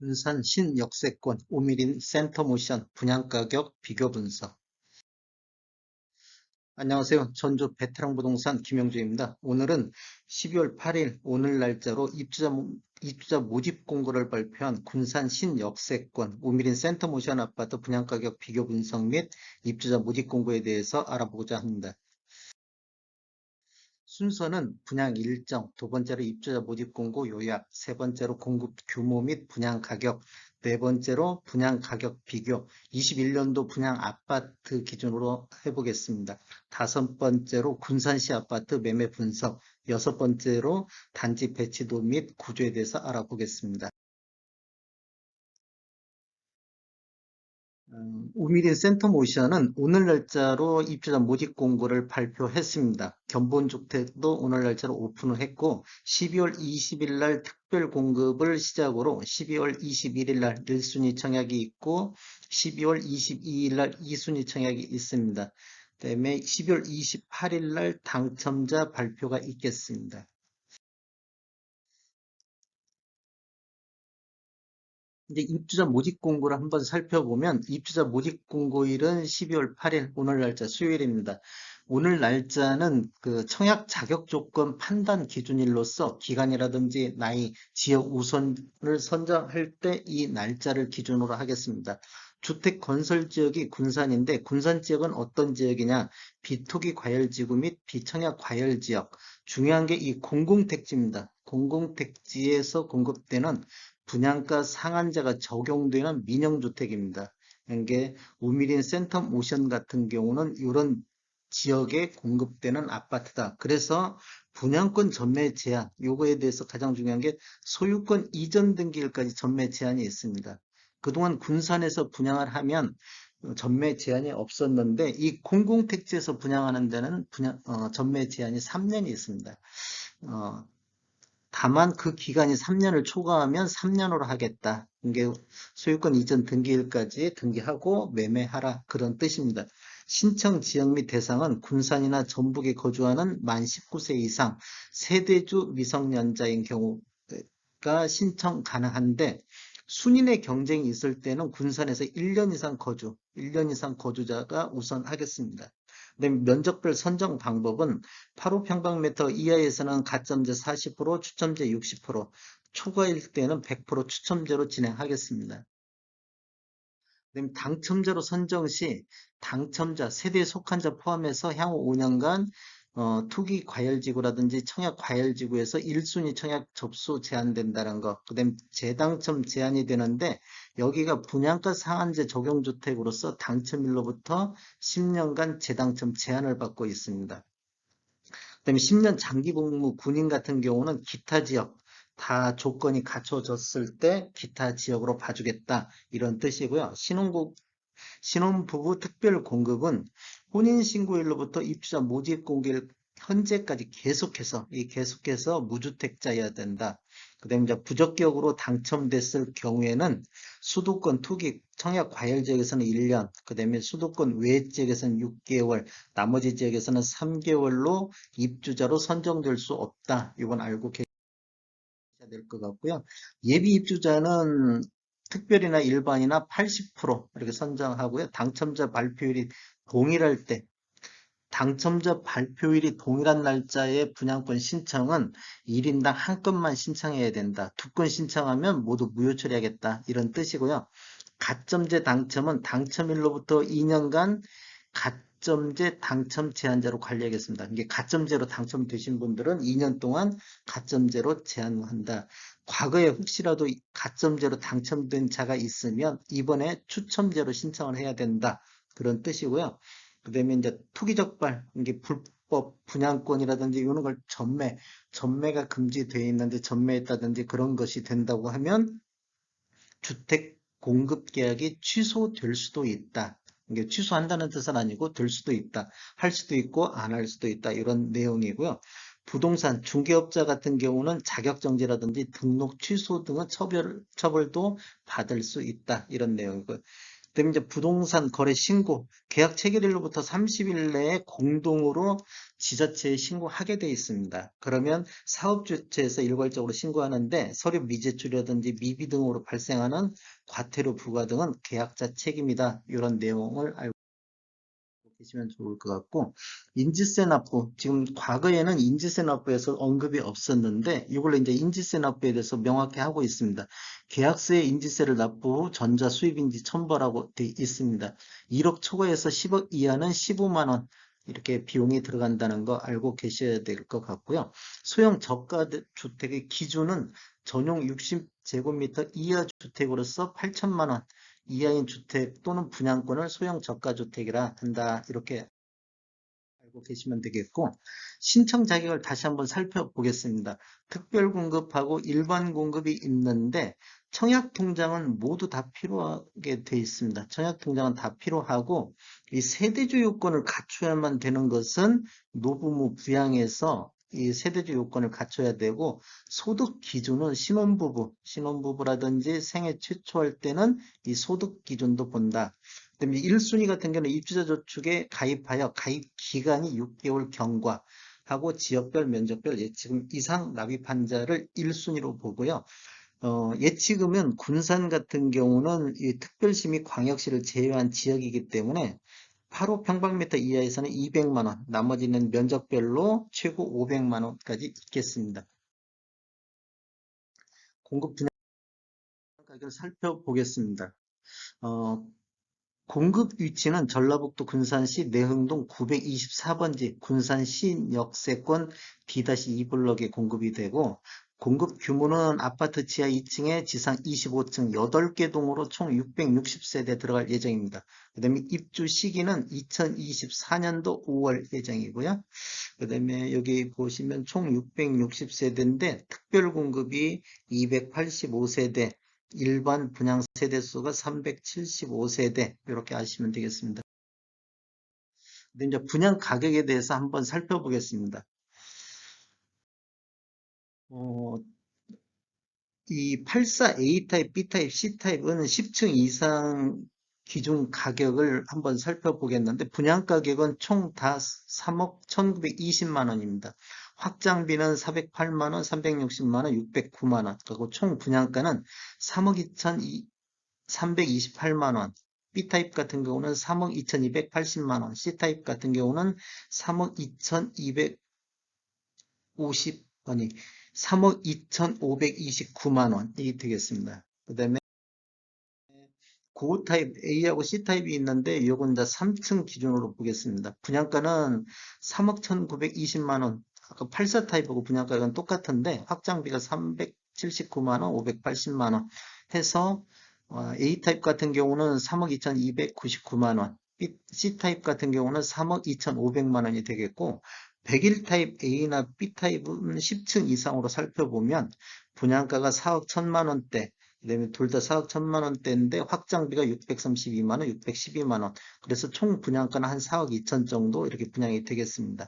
군산 신역세권 오미린 센터모션 분양가격 비교 분석. 안녕하세요. 전주 베테랑 부동산 김영주입니다. 오늘은 12월 8일 오늘 날짜로 입주자 모집 공고를 발표한 군산 신역세권 오미린 센터모션 아파트 분양가격 비교 분석 및 입주자 모집 공고에 대해서 알아보고자 합니다. 순서는 분양 일정, 두 번째로 입주자 모집 공고 요약, 세 번째로 공급 규모 및 분양 가격, 네 번째로 분양 가격 비교, 21년도 분양 아파트 기준으로 해보겠습니다. 다섯 번째로 군산시 아파트 매매 분석, 여섯 번째로 단지 배치도 및 구조에 대해서 알아보겠습니다. 우미린 센터모션은 오늘 날짜로 입주자 모집 공고를 발표했습니다. 견본주택도 오늘 날짜로 오픈을 했고 12월 20일 날 특별 공급을 시작으로 12월 21일 날 1순위 청약이 있고 12월 22일 날 2순위 청약이 있습니다. 그다음에 12월 28일 날 당첨자 발표가 있겠습니다. 이제 입주자 모집 공고를 한번 살펴보면 입주자 모집 공고일은 12월 8일 오늘 날짜 수요일입니다. 오늘 날짜는 그 청약 자격 조건 판단 기준일로서 기간이라든지 나이, 지역 우선을 선정할 때 이 날짜를 기준으로 하겠습니다. 주택 건설 지역이 군산인데 군산 지역은 어떤 지역이냐? 비토기 과열지구 및 비청약 과열지역. 중요한 게 이 공공택지입니다. 공공택지에서 공급되는 분양가 상한제가 적용되는 민영주택입니다. 이게 우미린 센텀 모션 같은 경우는 이런 지역에 공급되는 아파트다. 그래서 분양권 전매 제한, 요거에 대해서 가장 중요한 게 소유권 이전 등기일까지 전매 제한이 있습니다. 그동안 군산에서 분양을 하면 전매 제한이 없었는데 이 공공택지에서 분양하는 데는 전매 제한이 3년이 있습니다. 어, 다만 그 기간이 3년을 초과하면 3년으로 하겠다. 이게 소유권 이전 등기일까지 등기하고 매매하라. 그런 뜻입니다. 신청 지역 및 대상은 군산이나 전북에 거주하는 만 19세 이상 세대주 미성년자인 경우가 신청 가능한데 순인의 경쟁이 있을 때는 군산에서 1년 이상 거주, 1년 이상 거주자가 우선 하겠습니다. 면적별 선정 방법은 85평방미터 이하에서는 가점제 40%, 추첨제 60%, 초과일 때는 100% 추첨제로 진행하겠습니다. 당첨자로 선정 시 당첨자, 세대에 속한 자 포함해서 향후 5년간 투기 과열지구라든지 청약 과열지구에서 1순위 청약 접수 제한된다는 거. 그다음 재당첨 제한이 되는데 여기가 분양가 상한제 적용주택으로서 당첨일로부터 10년간 재당첨 제한을 받고 있습니다. 그다음에 10년 장기 복무 군인 같은 경우는 기타 지역 다 조건이 갖춰졌을 때 기타 지역으로 봐주겠다 이런 뜻이고요. 신혼부부 특별 공급은 혼인신고일로부터 입주자 모집 공개일 현재까지 계속해서 무주택자여야 된다. 그다음에 이제 부적격으로 당첨됐을 경우에는 수도권 투기 청약 과열 지역에서는 1년, 그다음에 수도권 외 지역에서는 6개월, 나머지 지역에서는 3개월로 입주자로 선정될 수 없다. 이건 알고 계셔야 될 것 같고요. 예비 입주자는 특별이나 일반이나 80% 이렇게 선정하고요. 당첨자 발표일이 동일한 날짜의 분양권 신청은 1인당 한 건만 신청해야 된다. 두 건 신청하면 모두 무효 처리하겠다. 이런 뜻이고요. 가점제 당첨은 당첨일로부터 2년간 가점제 당첨 제한제로 관리하겠습니다. 이게 가점제로 당첨되신 분들은 2년 동안 가점제로 제한한다. 과거에 혹시라도 가점제로 당첨된 자가 있으면 이번에 추첨제로 신청을 해야 된다. 그런 뜻이고요. 그다음에 이제 투기적발, 이게 불법 분양권이라든지 이런 걸 전매가 금지되어 있는데 전매했다든지 그런 것이 된다고 하면 주택 공급 계약이 취소될 수도 있다. 이게 취소한다는 뜻은 아니고 될 수도 있다. 할 수도 있고 안 할 수도 있다. 이런 내용이고요. 부동산 중개업자 같은 경우는 자격정지라든지 등록 취소 등의 처벌도 받을 수 있다. 이런 내용이고요. 그다음에 이제 부동산 거래 신고, 계약 체결일로부터 30일 내에 공동으로 지자체에 신고하게 돼 있습니다. 그러면 사업주체에서 일괄적으로 신고하는데 서류 미제출이라든지 미비 등으로 발생하는 과태료 부과 등은 계약자 책임이다. 이런 내용을 알고 계시면 좋을 것 같고, 인지세 납부, 지금 과거에는 인지세 납부에서 언급이 없었는데 이걸로 이제 인지세 납부에 대해서 명확히 하고 있습니다. 계약서에 인지세를 납부 후 전자 수입인지 첨부하라고 되어 있습니다. 1억 초과해서 10억 이하는 15만 원 이렇게 비용이 들어간다는 거 알고 계셔야 될 것 같고요. 소형 저가 주택의 기준은 전용 60제곱미터 이하 주택으로서 8천만 원 이하인 주택 또는 분양권을 소형 저가주택이라 한다. 이렇게 알고 계시면 되겠고, 신청 자격을 다시 한번 살펴보겠습니다. 특별 공급하고 일반 공급이 있는데 청약 통장은 모두 다 필요하게 돼 있습니다. 청약 통장은 다 필요하고 이 세대주 요건을 갖춰야만 되는 것은 노부모 부양에서 이 세대주 요건을 갖춰야 되고, 소득 기준은 신혼부부라든지 생애 최초할 때는 이 소득 기준도 본다. 그다음에 1순위 같은 경우는 입주자 저축에 가입하여 가입 기간이 6개월 경과하고 지역별 면적별 예치금 이상 납입한 자를 1순위로 보고요. 예치금은 군산 같은 경우는 이 특별시 및 광역시를 제외한 지역이기 때문에 8호평방미터 이하에서는 200만 원, 나머지는 면적별로 최고 500만 원까지 있겠습니다. 공급 분야 가격을 살펴보겠습니다. 어, 공급 위치는 전라북도 군산시 내흥동 924번지 군산시 역세권 D-2블럭에 공급이 되고, 공급 규모는 아파트 지하 2층에 지상 25층 8개 동으로 총 660세대 들어갈 예정입니다. 그 다음에 입주 시기는 2024년도 5월 예정이고요. 그 다음에 여기 보시면 총 660세대인데 특별 공급이 285세대, 일반 분양 세대수가 375세대 이렇게 아시면 되겠습니다. 근데 이제 분양 가격에 대해서 한번 살펴보겠습니다. 어, 이 84A 타입, B 타입, C 타입은 10층 이상 기준 가격을 한번 살펴보겠는데 분양 가격은 총 다 3억 1920만 원입니다. 확장비는 408만 원, 360만 원, 609만 원. 그리고 총 분양가는 3억 328만 원. B타입 같은 경우는 3억 2280만 원. C타입 같은 경우는 3억 2250원이 3억 2529만 원이 되겠습니다. 그 다음에 고타입 A하고 C타입이 있는데 이건 이제 3층 기준으로 보겠습니다. 분양가는 3억 1920만 원. 아까 84타입하고 분양가가 똑같은데 확장비가 379만 원, 580만 원 해서 A타입 같은 경우는 3억 2299만 원, C타입 같은 경우는 3억 2500만 원이 되겠고, 101타입 A나 B타입은 10층 이상으로 살펴보면 분양가가 4억 1000만 원대, 그다음에 둘 다 4억 1000만 원대인데 확장비가 632만 원, 612만 원. 그래서 총 분양가는 한 4억 2천 정도 이렇게 분양이 되겠습니다.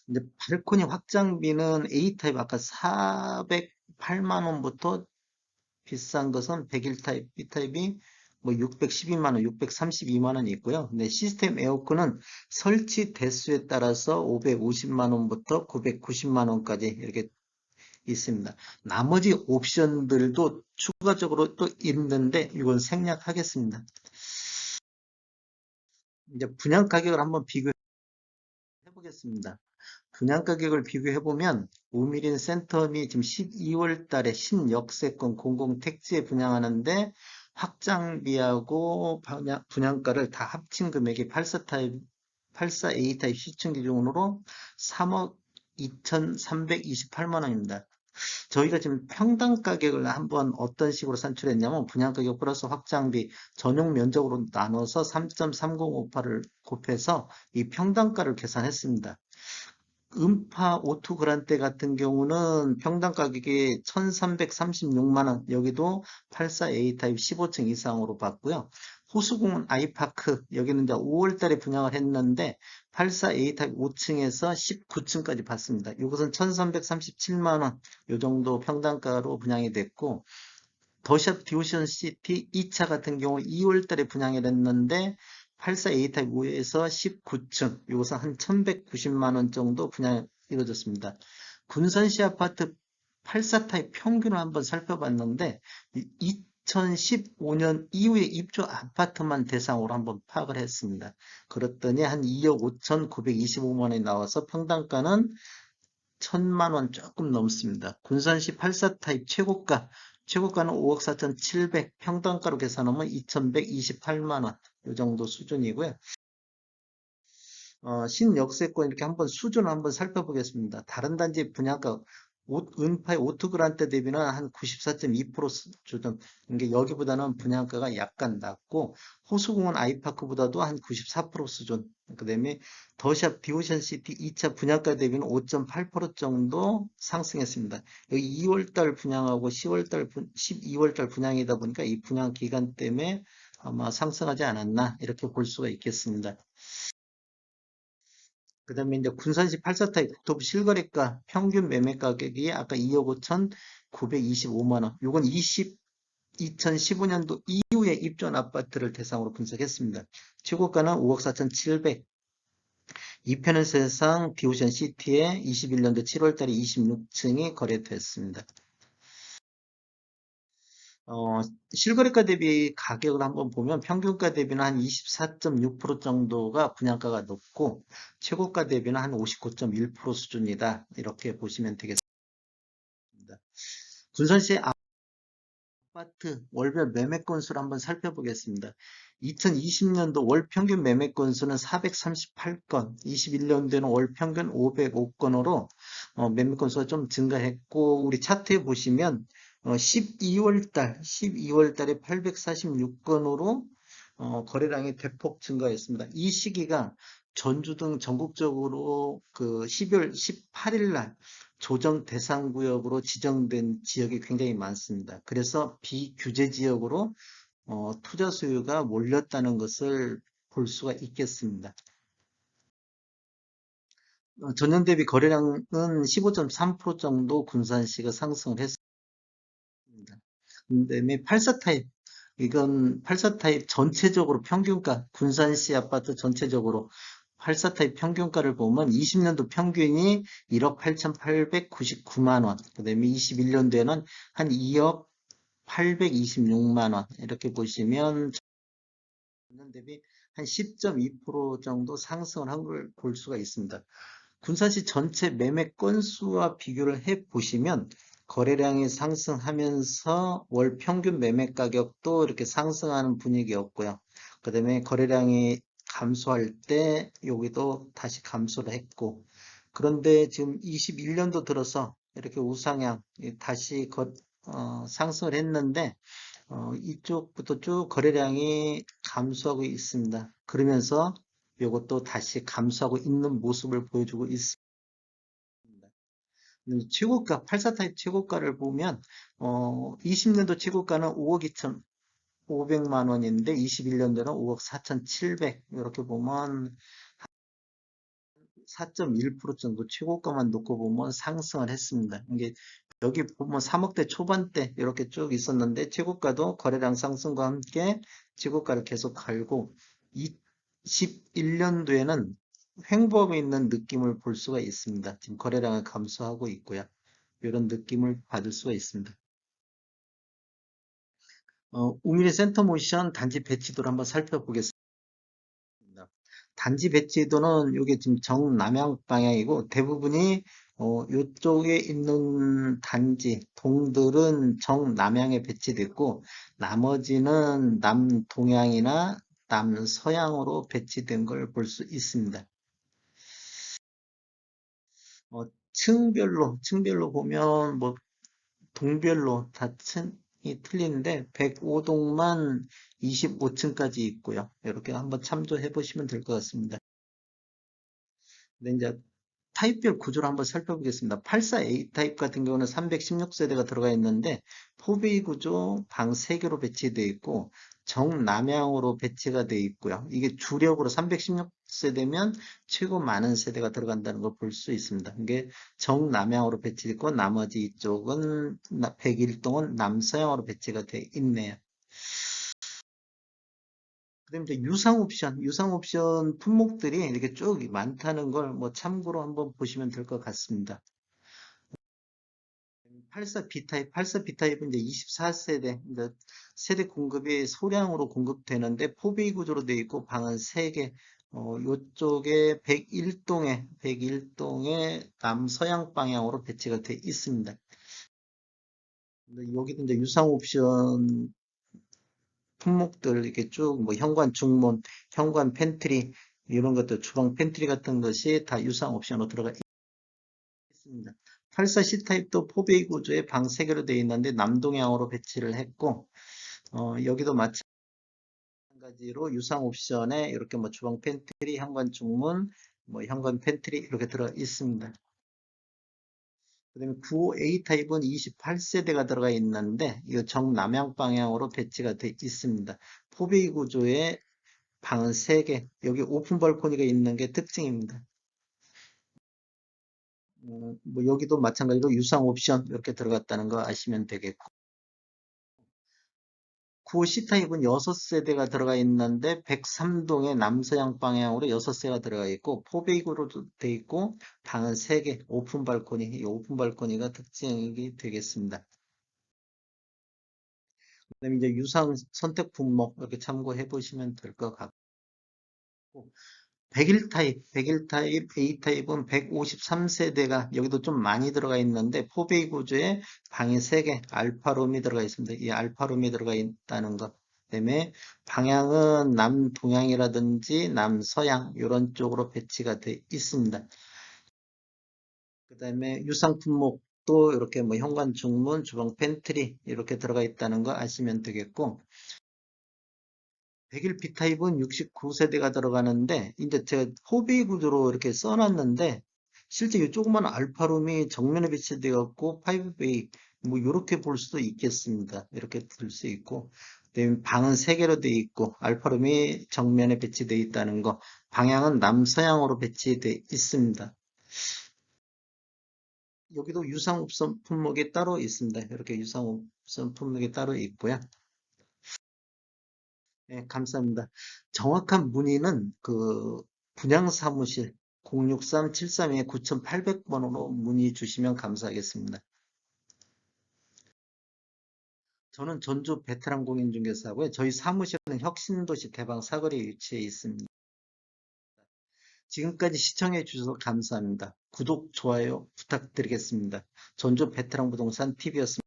근데 발코니 확장비는 A타입 아까 408만 원부터 비싼 것은 101타입, B타입이 뭐 612만 원, 632만 원이 있고요. 근데 시스템 에어컨은 설치 대수에 따라서 550만 원부터 990만 원까지 이렇게 있습니다. 나머지 옵션들도 추가적으로 또 있는데 이건 생략하겠습니다. 이제 분양 가격을 한번 비교해 보겠습니다. 분양 가격을 비교해 보면 우미린 센텀이 지금 12월 달에 신역세권 공공택지에 분양하는데 확장비하고 분양가를 다 합친 금액이 84A 타입 시층 기준으로 3억 2,328만 원입니다. 저희가 지금 평당 가격을 한번 어떤 식으로 산출했냐면 분양가격 플러스 확장비 전용 면적으로 나눠서 3.3058을 곱해서 이 평당가를 계산했습니다. 음파 오투 그란테 같은 경우는 평당 가격이 1336만 원, 여기도 84A 타입 15층 이상으로 봤고요. 호수공원 아이파크, 여기는 이제 5월 달에 분양을 했는데 84A 타입 5층에서 19층까지 봤습니다. 이것은 1337만 원, 요 정도 평당가로 분양이 됐고, 더샵 디오션 시티 2차 같은 경우 2월 달에 분양을 했는데 84A 타입 5에서 19층, 이것은 한 1190만 원 정도 분양이 이루어졌습니다. 군산시 아파트 84 타입 평균을 한번 살펴봤는데 2015년 이후에 입주 아파트만 대상으로 한번 파악을 했습니다. 그랬더니 한 2억 5,925만 원이 나와서 평당가는 1,000만 원 조금 넘습니다. 군산시 84 타입 최고가는 5억 4,700, 평당가로 계산하면 2,128만 원, 이 정도 수준이고요. 신역세권 이렇게 한번 수준을 한번 살펴보겠습니다. 다른 단지 분양가 은파의 오투그란테 대비는 한 94.2% 수준. 이게 여기보다는 분양가가 약간 낮고 호수공원 아이파크보다도 한 94% 수준. 그다음에 더샵 디오션시티 2차 분양가 대비는 5.8% 정도 상승했습니다. 여기 2월달 분양하고 12월달 분양이다 보니까 이 분양 기간 때문에 아마 상승하지 않았나 이렇게 볼 수가 있겠습니다. 그 다음에 이제 군산시 84타입 국토부 실거래가 평균 매매 가격이 아까 2억 5천 925만 원. 요건 2015년도 이후에 입주한 아파트를 대상으로 분석했습니다. 최고가는 5억 4,700. 이편은 세상 디오션 시티에 21년도 7월달에 26층이 거래됐습니다. 실거래가 대비 가격을 한번 보면 평균가 대비는 한 24.6% 정도가 분양가가 높고 최고가 대비는 한 59.1% 수준이다. 이렇게 보시면 되겠습니다. 군산시 아파트 월별 매매 건수를 한번 살펴보겠습니다. 2020년도 월 평균 매매 건수는 438건, 21년도에는 월 평균 505건으로 매매 건수가 좀 증가했고 우리 차트에 보시면 12월 달에 846건으로 거래량이 대폭 증가했습니다. 이 시기가 전주 등 전국적으로 그 12월 18일 날 조정 대상 구역으로 지정된 지역이 굉장히 많습니다. 그래서 비규제 지역으로 투자 수요가 몰렸다는 것을 볼 수가 있겠습니다. 전년 대비 거래량은 15.3% 정도 군산시가 상승을 했습니다. 그다음에 84 타입, 이건 84 타입 전체적으로 평균가, 군산시 아파트 전체적으로 84 타입 평균가를 보면 20년도 평균이 1억 8,899만 원, 그 다음에 21년도에는 한 2억 826만 원, 이렇게 보시면 전년 대비 한 10.2% 정도 상승을 한 걸 볼 수가 있습니다. 군산시 전체 매매 건수와 비교를 해 보시면 거래량이 상승하면서 월 평균 매매 가격도 이렇게 상승하는 분위기였고요. 그 다음에 거래량이 감소할 때 여기도 다시 감소를 했고, 그런데 지금 21년도 들어서 이렇게 우상향 다시 상승을 했는데 이쪽부터 쭉 거래량이 감소하고 있습니다. 그러면서 이것도 다시 감소하고 있는 모습을 보여주고 있습니다. 최고가, 84 타입 최고가를 보면 20년도 최고가는 5억 2,500만 원인데 21년도는 5억 4,700 이렇게 보면 4.1% 정도 최고가만 놓고 보면 상승을 했습니다. 이게 여기 보면 3억대 초반대 이렇게 쭉 있었는데 최고가도 거래량 상승과 함께 최고가를 계속 갈고 21년도에는 횡보하고 있는 느낌을 볼 수가 있습니다. 지금 거래량을 감소하고 있고요. 이런 느낌을 받을 수가 있습니다. 우미리 센터모션 단지 배치도를 한번 살펴보겠습니다. 단지 배치도는 이게 지금 정남향 방향이고 대부분이 이쪽에 있는 단지 동들은 정남향에 배치됐고 나머지는 남동향이나 남서향으로 배치된 걸 볼 수 있습니다. 층별로 보면 뭐 동별로 다 층이 틀리는데 105동만 25층까지 있고요. 이렇게 한번 참조해 보시면 될 것 같습니다. 근데 이제 타입별 구조를 한번 살펴보겠습니다. 84A 타입 같은 경우는 316세대가 들어가 있는데 포베이 구조 방 3개로 배치되어 있고 정남향으로 배치가 되어 있고요. 이게 주력으로 6세대면 최고 많은 세대가 들어간다는 걸 볼 수 있습니다. 이게 정남향으로 배치되고 나머지 이쪽은 101동은 남서향으로 배치가 돼 있네요. 그다음에 이제 유상 옵션 품목들이 이렇게 쭉 많다는 걸 뭐 참고로 한번 보시면 될 것 같습니다. 84B타입은 이제 24세대, 이제 세대 공급이 소량으로 공급되는데 포베이 구조로 되어 있고 방은 3개, 요쪽에 101동에 남서양 방향으로 배치가 되어 있습니다. 근데 여기도 이제 유상 옵션 품목들 이렇게 쭉 뭐 현관 중문, 현관 팬트리 이런 것들 주방 팬트리 같은 것이 다 유상 옵션으로 들어가 있습니다. 84C 타입도 포베이 구조의 방 3개로 되어 있는데 남동향으로 배치를 했고 여기도 마찬가지로 유상 옵션에 이렇게 뭐 주방 팬트리, 현관 중문, 뭐 현관 팬트리 이렇게 들어 있습니다. 그다음에 95A 타입은 28세대가 들어가 있는데 이거 정남향 방향으로 배치가 되어 있습니다. 포베이 구조의 방은 3개, 여기 오픈 발코니가 있는 게 특징입니다. 뭐 여기도 마찬가지로 유상 옵션 이렇게 들어갔다는 거 아시면 되겠고 95C 타입은 6세대가 들어가 있는데 103동의 남서양 방향으로 6세가 들어가 있고 포베이구로 되어 있고 방은 3개 오픈 발코니, 이 오픈 발코니가 특징이 되겠습니다. 그다음에 이제 유상 선택 품목 이렇게 참고해 보시면 될 것 같고 101 타입, A 타입은 153세대가 여기도 좀 많이 들어가 있는데 포베이 구조에 방이 3개, 알파룸이 들어가 있습니다. 이 알파룸이 들어가 있다는 것 때문에 방향은 남동향이라든지 남서양 이런 쪽으로 배치가 되어 있습니다. 그 다음에 유상 품목도 이렇게 뭐 현관 중문, 주방 팬트리 이렇게 들어가 있다는 거 아시면 되겠고 101 B타입은 69세대가 들어가는데 이제 제가 호비 구조로 이렇게 써놨는데 실제 이 조그만 알파룸이 정면에 배치되어 있고 5베이 뭐 이렇게 볼 수도 있겠습니다. 이렇게 들 수 있고 그다음에 방은 3개로 되어 있고 알파룸이 정면에 배치되어 있다는 거 방향은 남서향으로 배치되어 있습니다. 여기도 유상옵션 품목이 따로 있습니다. 이렇게 유상옵션 품목이 따로 있고요. 네, 감사합니다. 정확한 문의는 그 분양사무실 063-732-9800번으로 문의 주시면 감사하겠습니다. 저는 전주 베테랑 공인중개사고요. 저희 사무실은 혁신도시 대방 사거리에 위치해 있습니다. 지금까지 시청해 주셔서 감사합니다. 구독, 좋아요 부탁드리겠습니다. 전주 베테랑 부동산 TV였습니다.